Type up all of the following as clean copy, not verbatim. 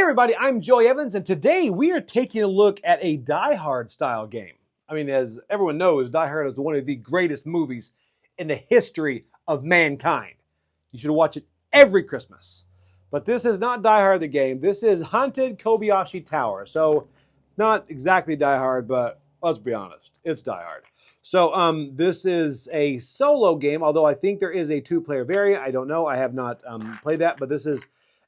everybody, I'm Joey Evans, and today we are taking a look at a Die Hard style game. I mean, as everyone knows, Die Hard is one of the greatest movies in the history of mankind. You should watch it every Christmas. But this is not Die Hard the game. This is Hunted Kobyashi Tower. So it's not exactly Die Hard, but let's be honest, it's Die Hard. So this is a solo game, although I think there is a two-player variant. I don't know. I have not played that, but this is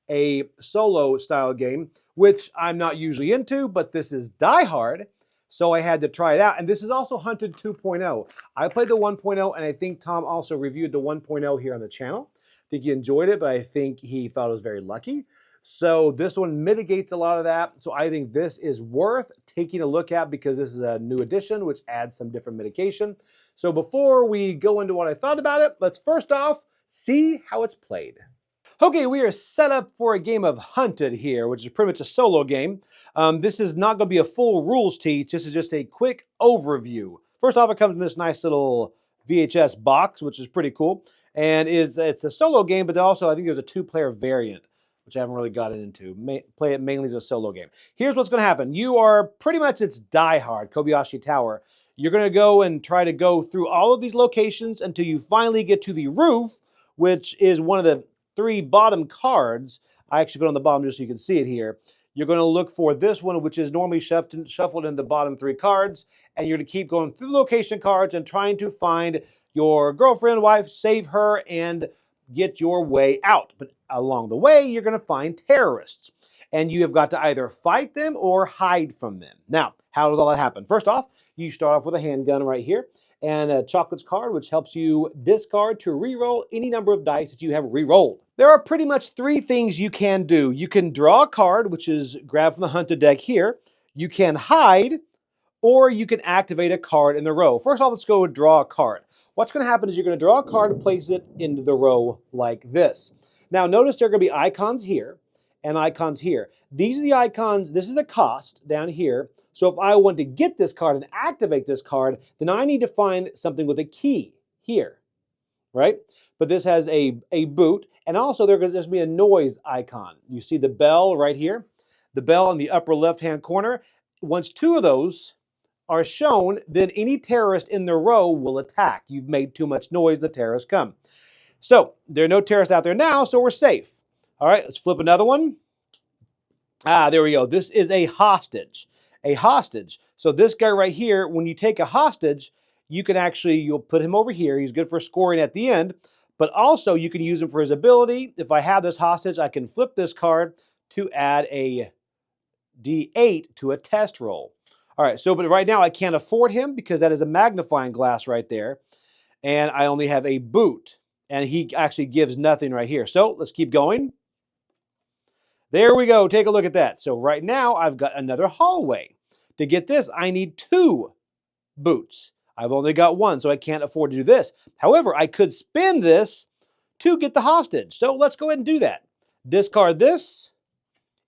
a solo style game, which I'm not usually into, but this is Die Hard, so I had to try it out. And this is also Hunted 2.0. I played the 1.0, and I think Tom also reviewed the 1.0 here on the channel. I think he enjoyed it, but I think he thought it was very lucky. So this one mitigates a lot of that. So I think this is worth taking a look at because this is a new edition, which adds some different mitigation. So before we go into what I thought about it, let's first off see how it's played. Okay, we are set up for a game of Hunted here, which is pretty much a solo game. This is not going to be a full rules teach. This is just a quick overview. First off, it comes in this nice little VHS box, which is pretty cool. And it's a solo game, but also I think there's a two-player variant, which I haven't really gotten into. Play it mainly as a solo game. Here's what's going to happen. You are pretty much, it's Die Hard, Kobyashi Tower. You're going to go and try to go through all of these locations until you finally get to the roof, which is one of the three bottom cards. I actually put on the bottom just so you can see it here. You're going to look for this one, which is normally shuffled in the bottom three cards, and you're going to keep going through the location cards and trying to find your girlfriend, wife, save her, and get your way out. But along the way, you're going to find terrorists, and you have got to either fight them or hide from them. Now, how does all that happen? First off, you start off with a handgun right here, and a chocolates card, which helps you discard to re-roll any number of dice that you have re-rolled. There are pretty much three things you can do. You can draw a card, which is grab from the Hunted deck here. You can hide, or you can activate a card in the row. First off, let's go and draw a card. What's going to happen is you're going to draw a card and place it into the row like this. Now, notice there are going to be icons here and icons here. These are the icons. This is the cost down here. So if I want to get this card and activate this card, then I need to find something with a key here, right? But this has a boot, and also there's going to be a noise icon. You see the bell right here, the bell in the upper left-hand corner. Once two of those are shown, then any terrorist in the row will attack. You've made too much noise, the terrorists come. So there are no terrorists out there now, so we're safe. All right, let's flip another one. There we go. This is a hostage. A hostage. So this guy right here, when you take a hostage, you can actually, you'll put him over here. He's good for scoring at the end, but also you can use him for his ability. If I have this hostage, I can flip this card to add a D8 to a test roll. All right, so but right now I can't afford him because that is a magnifying glass right there, and I only have a boot, and he actually gives nothing right here. So let's keep going. There we go. Take a look at that. So right now I've got another hallway. To get this, I need two boots. I've only got one, so I can't afford to do this. However, I could spend this to get the hostage. So let's go ahead and do that. Discard this,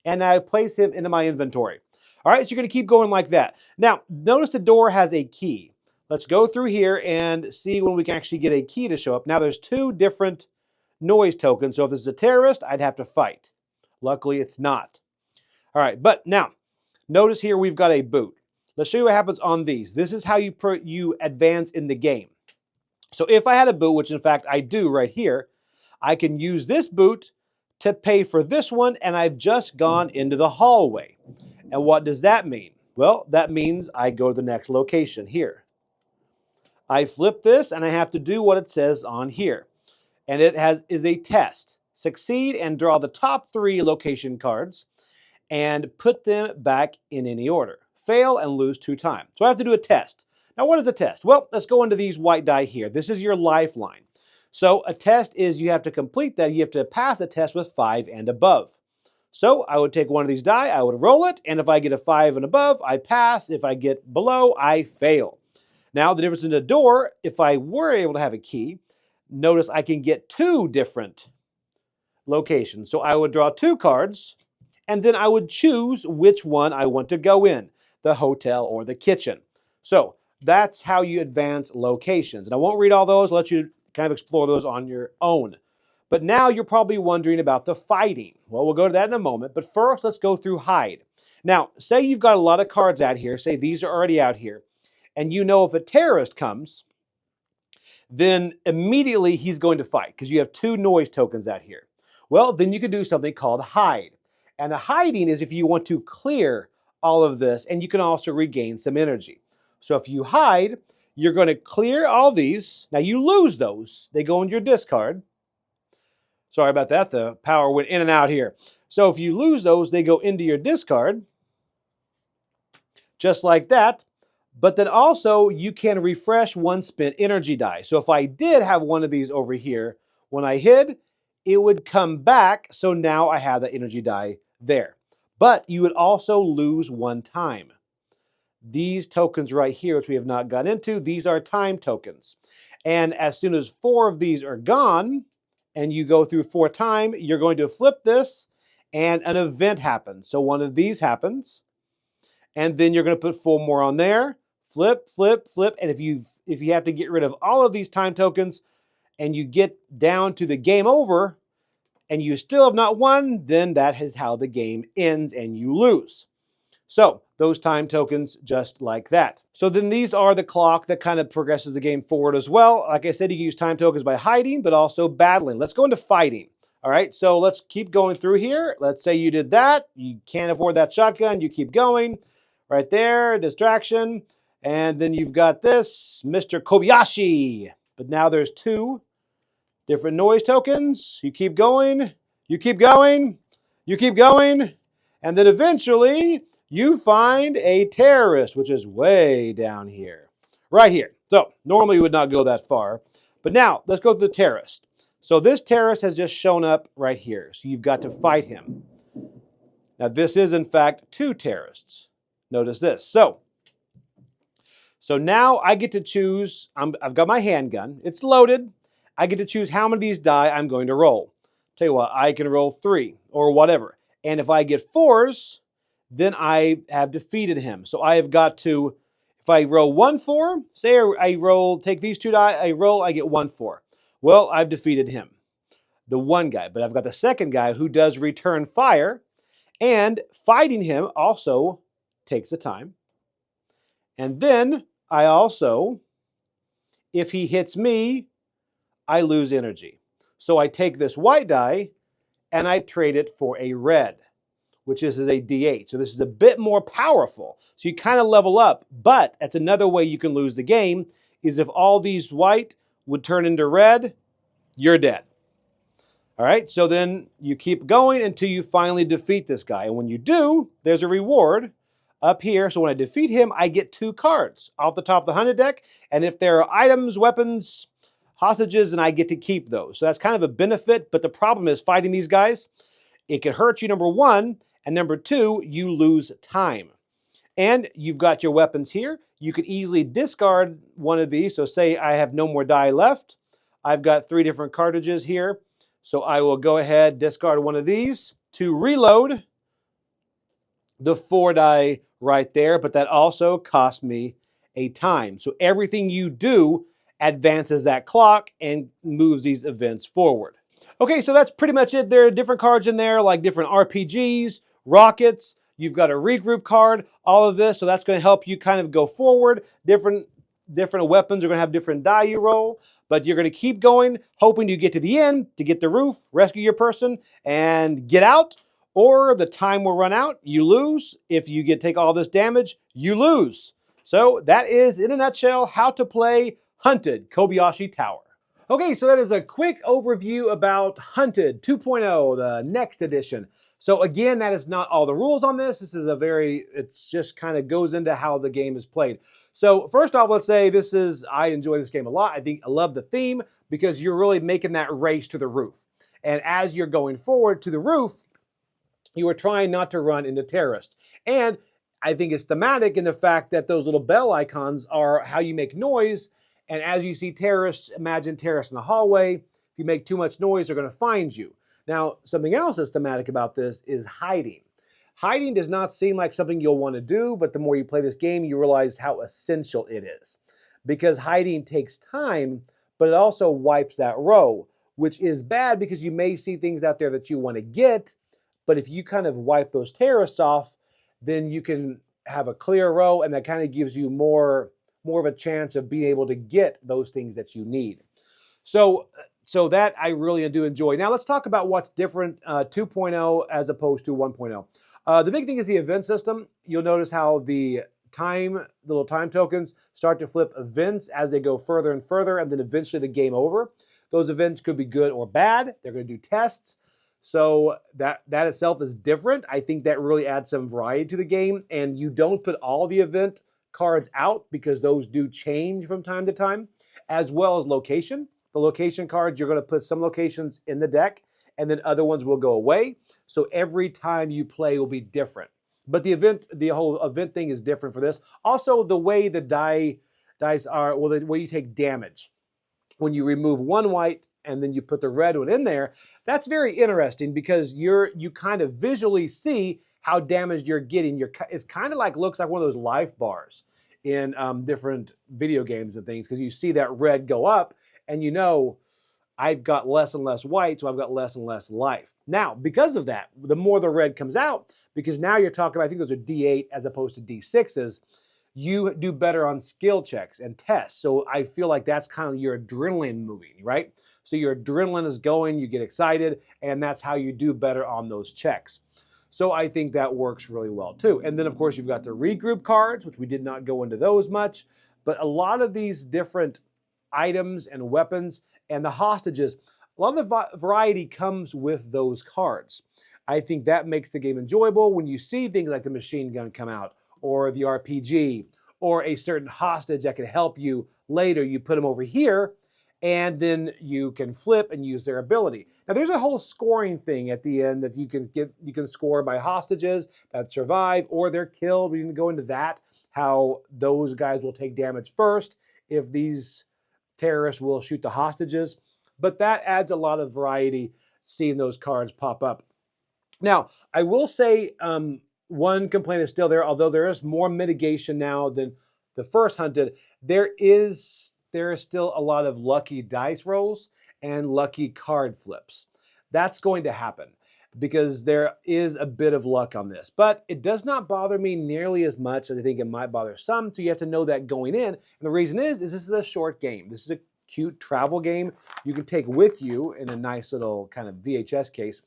and I place him into my inventory. All right, so you're going to keep going like that. Now, notice the door has a key. Let's go through here and see when we can actually get a key to show up. Now, there's two different noise tokens, so if it's a terrorist, I'd have to fight. Luckily, it's not. All right, but now, notice here we've got a boot. Let's show you what happens on these. This is how you advance in the game. So if I had a boot, which in fact I do right here, I can use this boot to pay for this one, and I've just gone into the hallway. And what does that mean? Well, that means I go to the next location here. I flip this, and I have to do what it says on here. And it is a test. Succeed and draw the top three location cards and put them back in any order. Fail and lose 2 times. So I have to do a test. Now, what is a test? Well, let's go into these white die here. This is your lifeline. So a test is you have to complete that. You have to pass a test with 5 and above. So I would take one of these die, I would roll it, and if I get a 5 and above, I pass. If I get below, I fail. Now, the difference in the door, if I were able to have a key, notice I can get 2 different locations. So I would draw 2 cards, and then I would choose which one I want to go in, the hotel or the kitchen. So that's how you advance locations. And I won't read all those, I'll let you kind of explore those on your own. But now you're probably wondering about the fighting. Well, we'll go to that in a moment. But first, let's go through hide. Now, say you've got a lot of cards out here. Say these are already out here. And you know if a terrorist comes, then immediately he's going to fight because you have 2 noise tokens out here. Well, then you can do something called hide. And the hiding is if you want to clear all of this, and you can also regain some energy. So if you hide, you're going to clear all these. Now you lose those. They go into your discard. Sorry about that. The power went in and out here. So if you lose those, they go into your discard. Just like that. But then also you can refresh 1 spent energy die. So if I did have one of these over here, when I hid, it would come back. So now I have the energy die there. But you would also lose 1 time. These tokens right here, which we have not got into, these are time tokens. And as soon as 4 of these are gone, and you go through 4 time, you're going to flip this, and an event happens. So one of these happens, and then you're going to put 4 more on there. Flip, flip, flip, and if you have to get rid of all of these time tokens, and you get down to the game over, and you still have not won, then that is how the game ends, and you lose. So those time tokens just like that. So then these are the clock that kind of progresses the game forward as well. Like I said, you can use time tokens by hiding, but also battling. Let's go into fighting. All right, so let's keep going through here. Let's say you did that. You can't afford that shotgun. You keep going. Right there, distraction. And then you've got this, Mr. Kobayashi. But now there's 2 different noise tokens. You keep going. You keep going. You keep going. And then eventually you find a terrorist, which is way down here. Right here. So normally you would not go that far. But now let's go to the terrorist. So this terrorist has just shown up right here. So you've got to fight him. Now this is in fact 2 terrorists. Notice this. So now I get to choose. I've got my handgun. It's loaded. I get to choose how many of these die I'm going to roll. Tell you what, I can roll 3 or whatever. And if I get 4s, then I have defeated him. So I have got to, if I roll 1 4, say I roll, take these 2 die, I roll, I get 1 4. Well, I've defeated him, the one guy. But I've got the second guy who does return fire, and fighting him also takes the time. And then I also, if he hits me, I lose energy. So I take this white die and I trade it for a red, which is a D8. So this is a bit more powerful. So you kind of level up, but that's another way you can lose the game, is if all these white would turn into red, you're dead. All right, so then you keep going until you finally defeat this guy. And when you do, there's a reward up here. So when I defeat him, I get 2 cards off the top of the hunted deck. And if there are items, weapons, hostages, then I get to keep those. So that's kind of a benefit. But the problem is fighting these guys, it can hurt you, number 1. And number 2, you lose time. And you've got your weapons here. You can easily discard one of these. So say I have no more die left. I've got 3 different cartridges here. So I will go ahead, discard one of these to reload the 4 die right there. But that also cost me a time. So everything you do advances that clock and moves these events forward. Okay, so that's pretty much it. There are different cards in there, like different RPGs, rockets. You've got a regroup card, all of this. So that's going to help you kind of go forward. Different weapons are going to have different die you roll. But you're going to keep going, hoping you get to the end to get the roof, rescue your person, and get out. Or the time will run out, you lose. If you take all this damage, you lose. So that is, in a nutshell, how to play Hunted Kobyashi Tower. Okay, so that is a quick overview about Hunted 2.0, the next edition. So again, that is not all the rules on this. This is it's just kind of goes into how the game is played. So first off, let's say I enjoy this game a lot. I love the theme because you're really making that race to the roof. And as you're going forward to the roof, you are trying not to run into terrorists. And I think it's thematic in the fact that those little bell icons are how you make noise. And as you see terrorists, imagine terrorists in the hallway. If you make too much noise, they're going to find you. Now, something else that's thematic about this is hiding. Hiding does not seem like something you'll want to do, but the more you play this game, you realize how essential it is. Because hiding takes time, but it also wipes that row. which is bad because you may see things out there that you want to get, but if you kind of wipe those terrorists off, then you can have a clear row, and that kind of gives you more of a chance of being able to get those things that you need. So that I really do enjoy. Now let's talk about what's different 2.0 as opposed to 1.0. The big thing is the event system. You'll notice how the little time tokens start to flip events as they go further and further, and then eventually the game over. Those events could be good or bad. They're going to do tests. So that itself is different. I think that really adds some variety to the game, and you don't put all the event cards out because those do change from time to time, as well as location. The location cards, you're going to put some locations in the deck, and then other ones will go away. So every time you play will be different. But the whole event thing is different for this. Also, the way the dice are, well, the way you take damage. When you remove one white and then you put the red one in there, that's very interesting because you kind of visually see how damaged you're getting. It's kind of like, looks like one of those life bars in different video games and things, because you see that red go up and you know, I've got less and less white, so I've got less and less life. Now, because of that, the more the red comes out, because now you're talking about, I think those are D8 as opposed to D6s, you do better on skill checks and tests. So I feel like that's kind of your adrenaline moving, right? So your adrenaline is going, you get excited, and that's how you do better on those checks. So I think that works really well too. And then of course you've got the regroup cards, which we did not go into those much, but a lot of these different items and weapons and the hostages, a lot of the variety comes with those cards. I think that makes the game enjoyable when you see things like the machine gun come out, or the RPG, or a certain hostage that can help you later. You put them over here, and then you can flip and use their ability. Now there's a whole scoring thing at the end that you can score by hostages that survive or they're killed. We can go into that, how those guys will take damage first if these terrorists will shoot the hostages. But that adds a lot of variety, seeing those cards pop up. Now, I will say one complaint is still there, although there is more mitigation now than the first Hunted. There is still a lot of lucky dice rolls and lucky card flips. That's going to happen because there is a bit of luck on this. But it does not bother me nearly as much as I think it might bother some, so you have to know that going in. And the reason is this is a short game. This is a cute travel game you can take with you in a nice little kind of VHS case.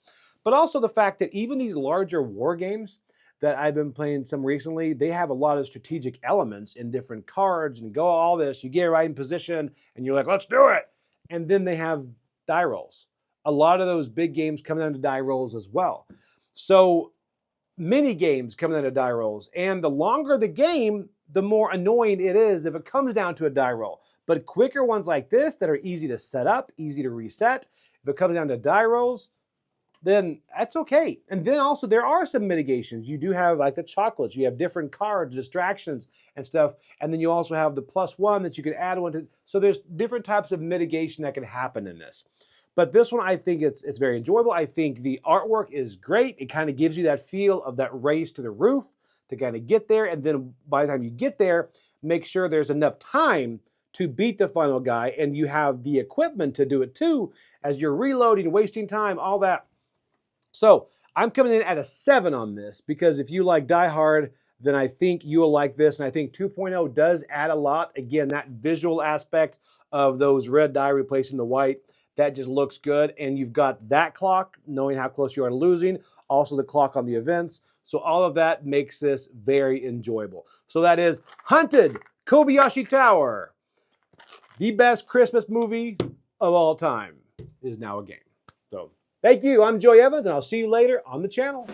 But also the fact that even these larger war games that I've been playing some recently, they have a lot of strategic elements in different cards and go all this. You get right in position and you're like, let's do it. And then they have die rolls. A lot of those big games come down to die rolls as well. So mini games come down to die rolls. And the longer the game, the more annoying it is if it comes down to a die roll. But quicker ones like this that are easy to set up, easy to reset, if it comes down to die rolls, then that's okay. And then also there are some mitigations. You do have like the chocolates, you have different cards, distractions and stuff. And then you also have the +1 that you can add one to. So there's different types of mitigation that can happen in this. But this one, I think it's very enjoyable. I think the artwork is great. It kind of gives you that feel of that race to the roof to kind of get there. And then by the time you get there, make sure there's enough time to beat the final guy. And you have the equipment to do it too, as you're reloading, wasting time, all that. So I'm coming in at a 7 on this because if you like Die Hard, then I think you will like this. And I think 2.0 does add a lot. Again, that visual aspect of those red die replacing the white, that just looks good. And you've got that clock, knowing how close you are to losing, also the clock on the events. So all of that makes this very enjoyable. So that is Hunted Kobyashi Tower, the best Christmas movie of all time, is now a game. So thank you. I'm Joey Evans, and I'll see you later on the channel.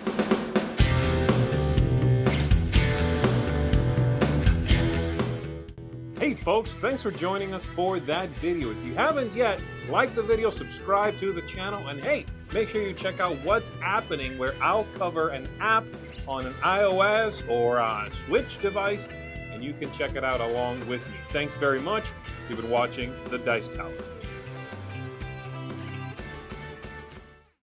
Hey folks, thanks for joining us for that video. If you haven't yet, like the video, subscribe to the channel, and hey, make sure you check out what's happening, where I'll cover an app on an iOS or a Switch device, and you can check it out along with me. Thanks very much. You've been watching The Dice Tower.